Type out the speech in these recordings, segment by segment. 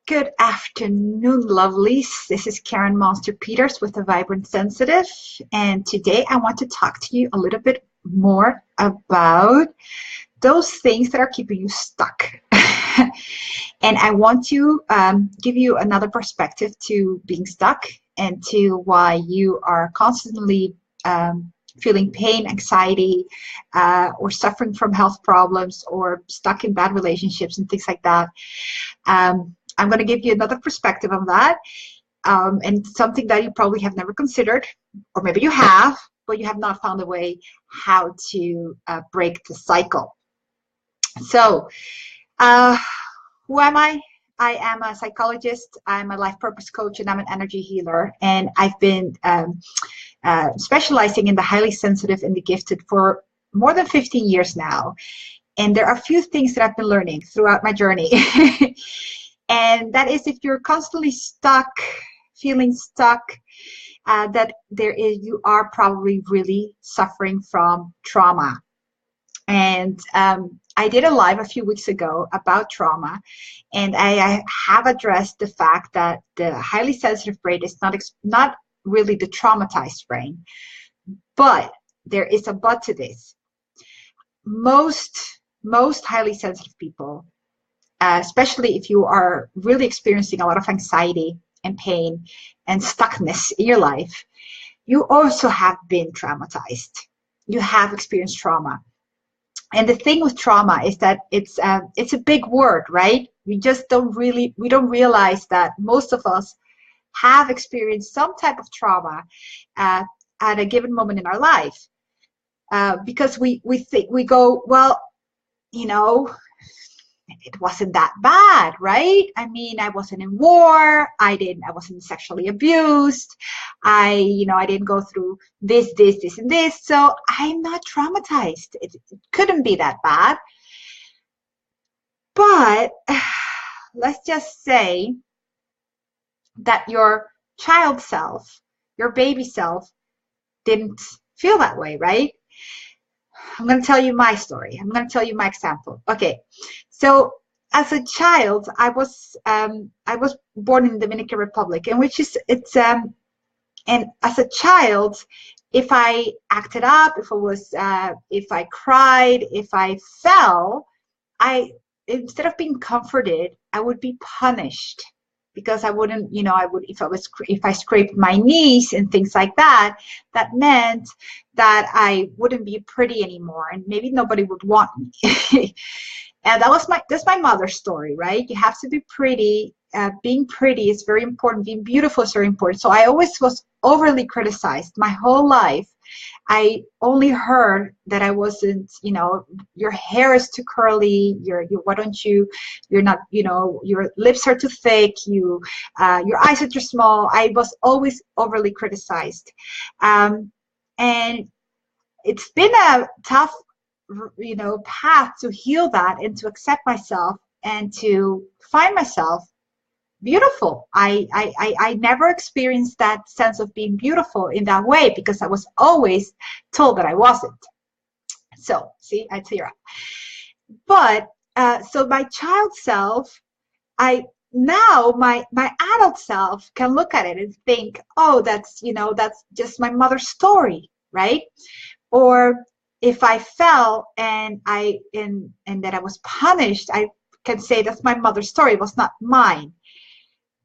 Good afternoon, lovelies. This is Karen Monster Peters with The Vibrant Sensitive, and today I want to talk to you a little bit more about those things that are keeping you stuck. And I want to give you another perspective to being stuck and to why you are constantly feeling pain, anxiety, or suffering from health problems, or stuck in bad relationships and things like that. I'm going to give you another perspective on that, and something that you probably have never considered, or maybe you have, but you have not found a way how to break the cycle. So, who am I? I am a psychologist, I'm a life purpose coach, and I'm an energy healer. And I've been specializing in the highly sensitive and the gifted for more than 15 years now. And there are a few things that I've been learning throughout my journey. And that is, if you're constantly stuck, feeling stuck, that you are probably really suffering from trauma. And I did a live a few weeks ago about trauma, and I have addressed the fact that the highly sensitive brain is not really the traumatized brain, but there is a but to this. Most highly sensitive people, especially if you are really experiencing a lot of anxiety and pain and stuckness in your life, you also have been traumatized. You have experienced trauma. And the thing with trauma is that it's a big word, right? We don't realize that most of us have experienced some type of trauma at a given moment in our life, because we go, well, it wasn't that bad, right? I mean, I wasn't in war. I wasn't sexually abused. I didn't go through this, and this. So I'm not traumatized. It couldn't be that bad. But let's just say that your child self, your baby self, didn't feel that way, right? I'm going to tell you my story. I'm going to tell you my example. Okay, so as a child, I was born in the Dominican Republic, and and as a child, if I acted up, if I cried, if I fell, instead of being comforted, I would be punished. Because if I scraped my knees and things like that, that meant that I wouldn't be pretty anymore, and maybe nobody would want me. And that's my mother's story, right? You have to be pretty. Being pretty is very important. Being beautiful is very important. So I always was overly criticized my whole life. I only heard that I wasn't, your hair is too curly. You're not, your lips are too thick. Your eyes are too small. I was always overly criticized. And it's been a tough, path to heal that and to accept myself and to find myself beautiful. I never experienced that sense of being beautiful in that way because I was always told that I wasn't. So, see, I tear up. But so my child self, now my adult self can look at it and think, oh, that's just my mother's story, right? Or if I fell and that I was punished, I can say that's my mother's story. It was not mine.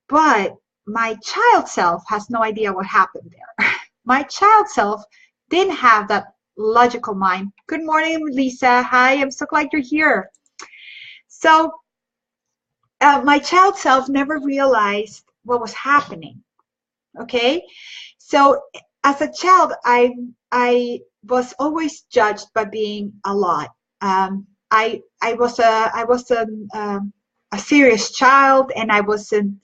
But my child self has no idea what happened there. My child self didn't have that logical mind. Good morning, Lisa. Hi, I'm so glad you're here. So my child self never realized what was happening. Okay, so as a child, I was always judged by being a lot. I was a serious child, and I wasn't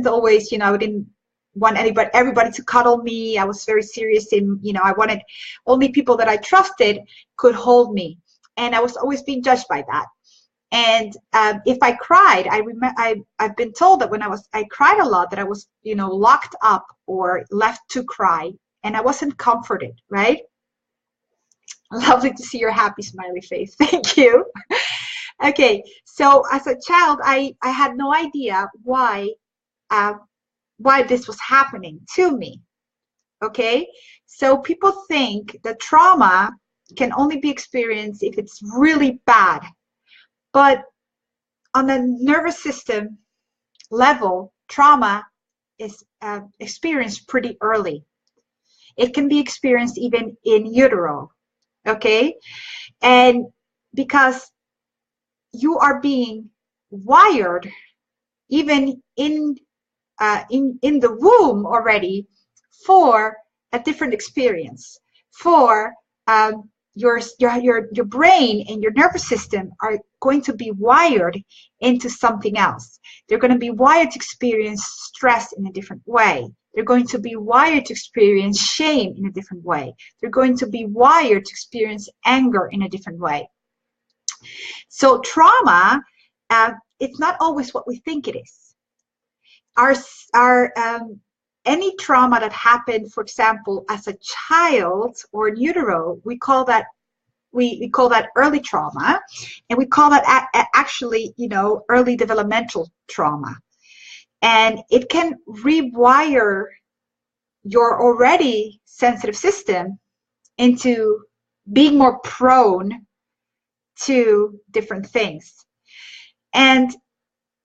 always, I didn't want everybody to cuddle me. I was very serious in, I wanted only people that I trusted could hold me, and I was always being judged by that. And if I cried, I've been told that when I cried a lot, that I was, locked up or left to cry, and I wasn't comforted, right? Lovely to see your happy smiley face. Thank you. Okay, So as a child, I had no idea uh, why this was happening to me. Okay, so people think that trauma can only be experienced if it's really bad, but on the nervous system level, trauma is experienced pretty early. It can be experienced even in utero. Okay, and because you are being wired even in the womb already for a different experience, for your brain and your nervous system are going to be wired into something else. They're going to be wired to experience stress in a different way. They're going to be wired to experience shame in a different way. They're going to be wired to experience anger in a different way. So trauma, it's not always what we think it is. Our any trauma that happened, for example, as a child or in utero, we call that early trauma, and we call that actually, early developmental trauma, and it can rewire your already sensitive system into being more prone to different things, and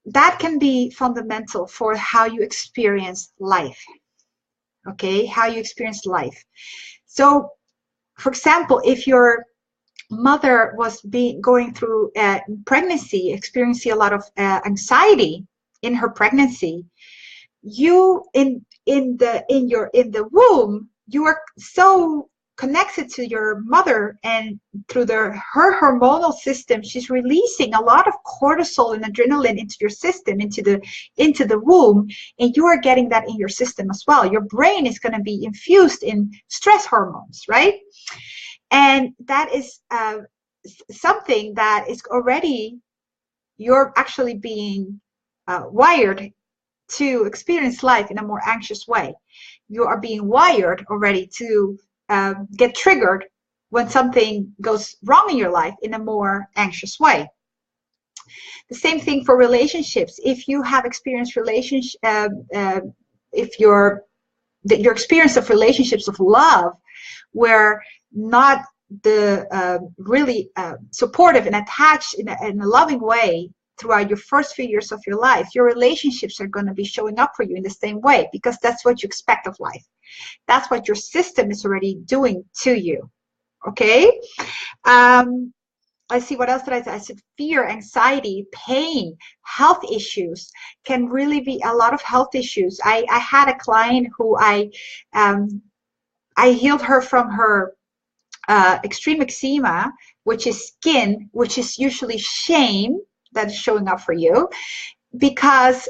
that can be fundamental for how you experience life. Okay, how you experience life. So, for example, if your mother was going through pregnancy, experiencing a lot of anxiety in her pregnancy, you in the womb, you are so connected to your mother, and through her hormonal system, she's releasing a lot of cortisol and adrenaline into your system, into the womb, and you are getting that in your system as well. Your brain is going to be infused in stress hormones, right? And that is something that is already, you're actually being wired to experience life in a more anxious way. You are being wired already to get triggered when something goes wrong in your life in a more anxious way. The same thing for relationships. If you have experienced if your experience of relationships of love were not the really supportive and attached in a loving way throughout your first few years of your life, your relationships are going to be showing up for you in the same way, because that's what you expect of life. That's what your system is already doing to you. Okay. Let's see, what else did I say? I said fear, anxiety, pain, health issues can really be a lot of health issues. I had a client who I healed her from her extreme eczema, which is skin, which is usually shame that is showing up for you, because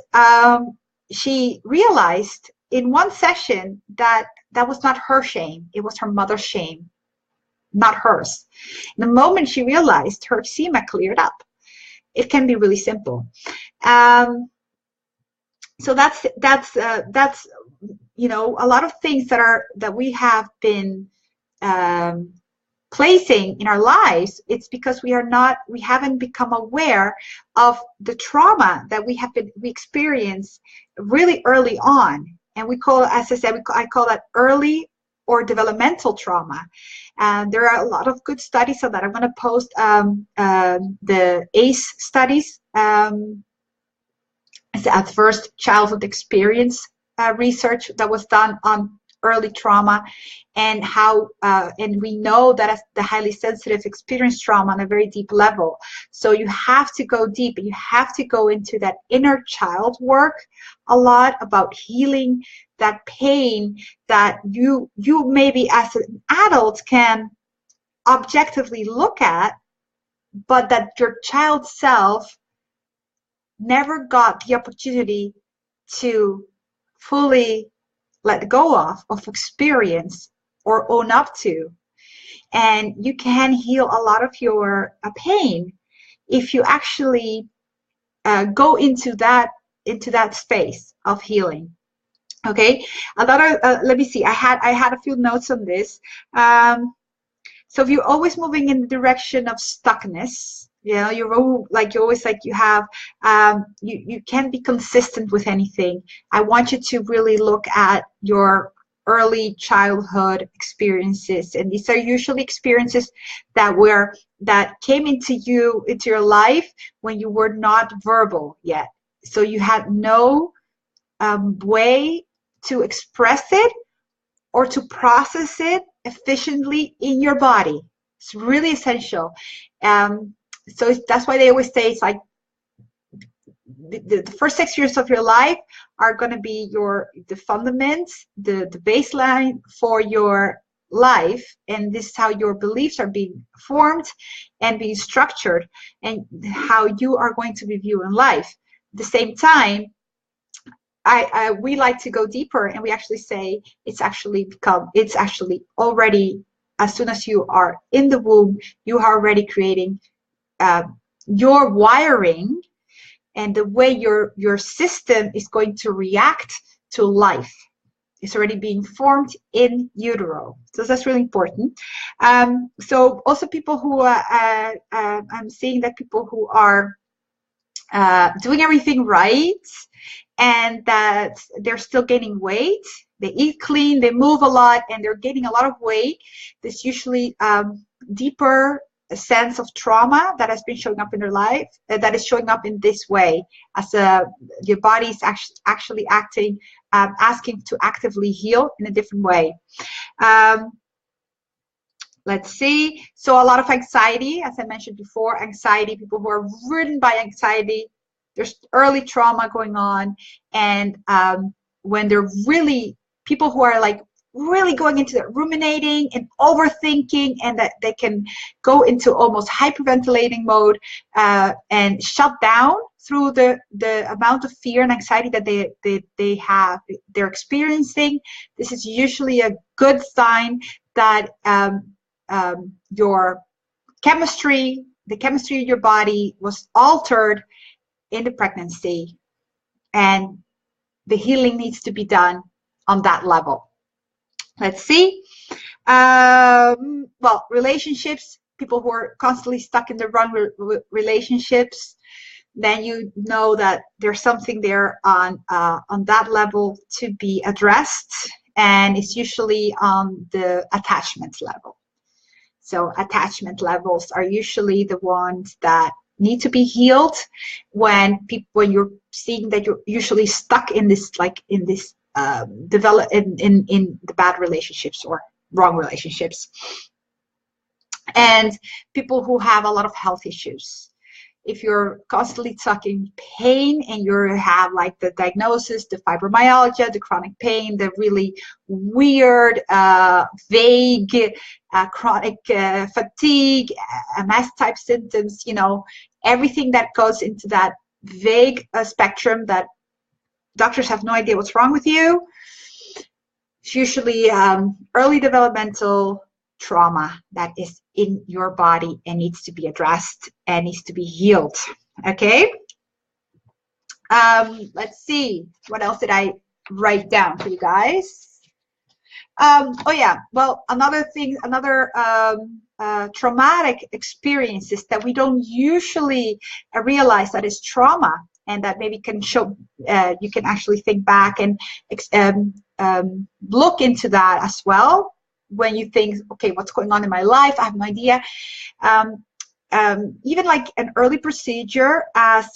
she realized in one session that was not her shame, it was her mother's shame, not hers. The moment she realized, her eczema cleared up. It can be really simple. So that's a lot of things that we have been placing in our lives. It's because we haven't become aware of the trauma that we experience really early on, and we call, as I said, I call that early or developmental trauma. And there are a lot of good studies on that. I'm going to post the ACE studies, Adverse Childhood Experience research that was done on early trauma, and how and we know that the highly sensitive experience trauma on a very deep level. So you have to go deep, and you have to go into that inner child work a lot, about healing that pain that you maybe as an adult can objectively look at, but that your child self never got the opportunity to fully let go of experience or own up to. And you can heal a lot of your pain if you actually go into that space of healing. Okay, a lot of let me see, I had a few notes on this. So if you're always moving in the direction of stuckness, You know, you always like you have you can't be consistent with anything. I want you to really look at your early childhood experiences, and these are usually experiences that came into your life when you were not verbal yet. So you had no way to express it or to process it efficiently in your body. It's really essential. Um, so that's why they always say it's like the first 6 years of your life are going to be the fundaments, the baseline for your life, and this is how your beliefs are being formed and being structured, and how you are going to be viewing life. At the same time, we like to go deeper, and we actually say it's actually already, as soon as you are in the womb, you are already creating uh, your wiring and the way your system is going to react to life. It's already being formed in utero. So that's really important. So also people who I'm seeing that people who are doing everything right and that they're still gaining weight. They eat clean, they move a lot, and they're gaining a lot of weight. There's usually deeper sense of trauma that has been showing up in their life, that is showing up in this way, as your body is actually acting, asking to actively heal in a different way. Let's see. So a lot of anxiety, as I mentioned before, anxiety, people who are ridden by anxiety, there's early trauma going on. And when they're really, people who are like really going into that ruminating and overthinking, and that they can go into almost hyperventilating mode and shut down through the amount of fear and anxiety that they're experiencing. This is usually a good sign that your chemistry, the chemistry of your body was altered in the pregnancy, and the healing needs to be done on that level. Let's see. Well, relationships, people who are constantly stuck in the wrong relationships, then you know that there's something there on that level to be addressed, and it's usually on the attachment level. So attachment levels are usually the ones that need to be healed when you're seeing that you're usually stuck in this in the bad relationships or wrong relationships. And people who have a lot of health issues. If you're constantly stuck in pain and you have like the diagnosis, the fibromyalgia, the chronic pain, the really weird, vague, chronic fatigue, MS type symptoms, everything that goes into that vague spectrum that doctors have no idea what's wrong with you. It's usually early developmental trauma that is in your body and needs to be addressed and needs to be healed. Okay. Let's see. What else did I write down for you guys? Oh yeah. Well, another traumatic experiences that we don't usually realize that is trauma, and that maybe can show, you can actually think back and look into that as well. When you think, okay, what's going on in my life? I have no idea. Even like an early procedure as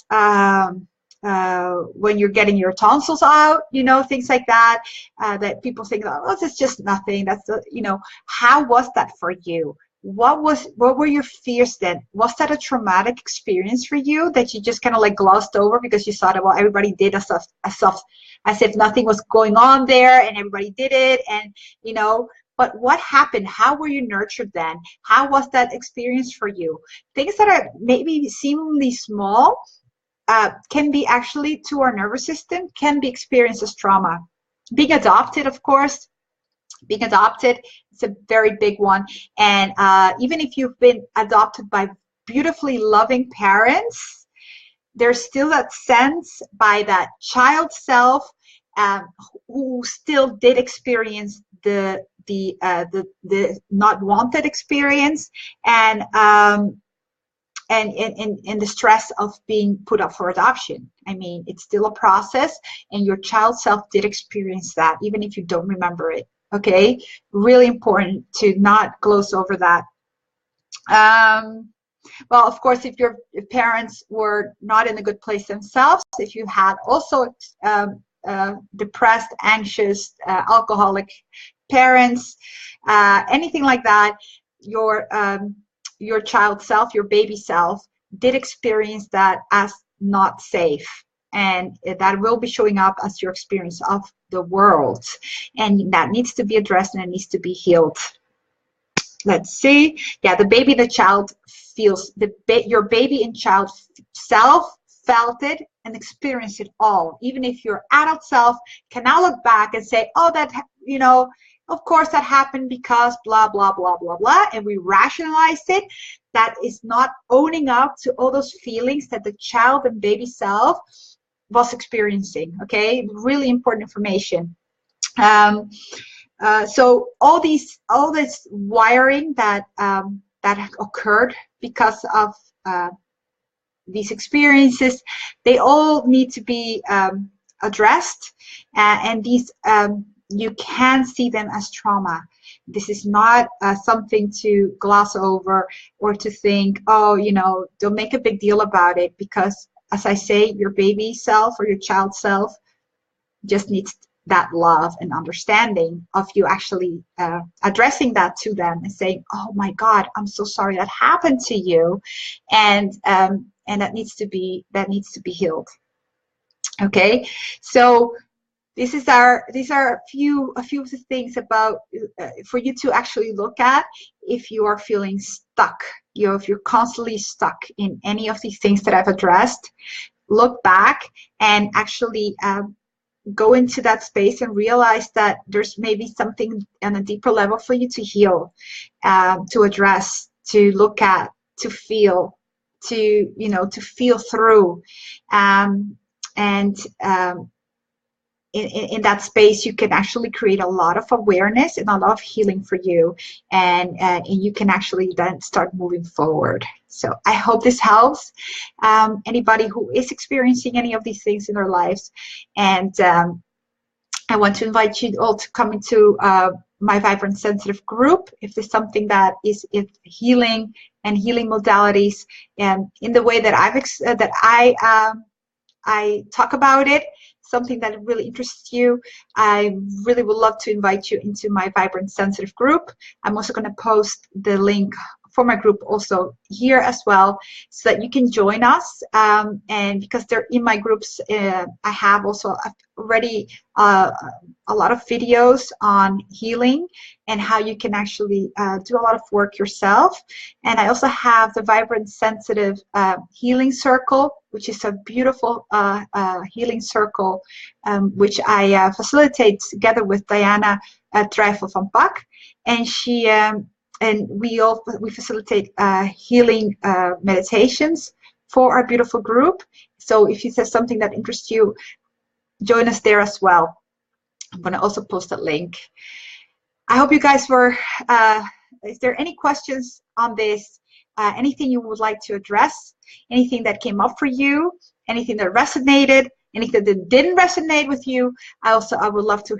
when you're getting your tonsils out, things like that, that people think, oh, it's just nothing. That's, how was that for you? What were your fears then? Was that a traumatic experience for you that you just kind of like glossed over because you thought, well, everybody did as if nothing was going on there and everybody did it, and but what happened? How were you nurtured then? How was that experience for you? Things that are maybe seemingly small can be actually, to our nervous system, can be experienced as trauma. Being adopted, of course. Being adopted, it's a very big one. And even if you've been adopted by beautifully loving parents, there's still that sense by that child self who still did experience the not wanted experience, and and the stress of being put up for adoption. I mean, it's still a process, and your child self did experience that, even if you don't remember it. Okay, really important to not gloss over that. Well, of course, if your parents were not in a good place themselves, if you had also depressed, anxious, alcoholic parents, anything like that, your child self, your baby self, did experience that as not safe. And that will be showing up as your experience of the world. And that needs to be addressed and it needs to be healed. Let's see. Yeah, the child feels, your baby and child self felt it and experienced it all. Even if your adult self can now look back and say, oh, that, you know, of course that happened because blah, blah, blah, blah, blah, and we rationalized it. That is not owning up to all those feelings that the child and baby self was experiencing. Okay, really important information. So all this wiring that that occurred because of these experiences, they all need to be addressed, and these you can see them as trauma. This is not something to gloss over or to think, oh, you know, don't make a big deal about it, because as I say, your baby self or your child self just needs that love and understanding of you actually addressing that to them and saying, oh my God, I'm so sorry that happened to you, and that needs to be healed. Okay, so these are a few of the things about for you to actually look at if you are feeling stuck. You know, if you're constantly stuck in any of these things that I've addressed, look back and actually go into that space and realize that there's maybe something on a deeper level for you to heal, to address, to look at, to feel, to, you know, to feel through. In that space, you can actually create a lot of awareness and a lot of healing for you, and you can actually then start moving forward. So I hope this helps anybody who is experiencing any of these things in their lives. And I want to invite you all to come into my Vibrant Sensitive group if there's something that is healing and healing modalities, and in the way that I talk about it, something that really interests you, I really would love to invite you into my Vibrant Sensitive group. I'm also going to post the link for my group also here as well, so that you can join us. And because they're in my groups, I have also already a lot of videos on healing and how you can actually do a lot of work yourself. And I also have the Vibrant Sensitive Healing Circle, which is a beautiful healing circle, which I facilitate together with Diana Dreifel van Pak. And she and we facilitate healing meditations for our beautiful group. So if there's something that interests you, join us there as well. I'm going to also post that link. I hope you guys were, if there are any questions on this, anything you would like to address, anything that came up for you, anything that resonated, anything that didn't resonate with you, I would love to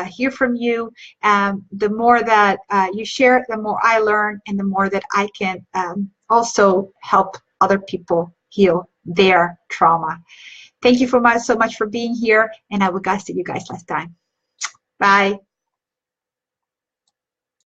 hear from you. The more that you share, the more I learn, and the more that I can also help other people heal their trauma. Thank you so much for being here, and I will see you guys next time. Bye.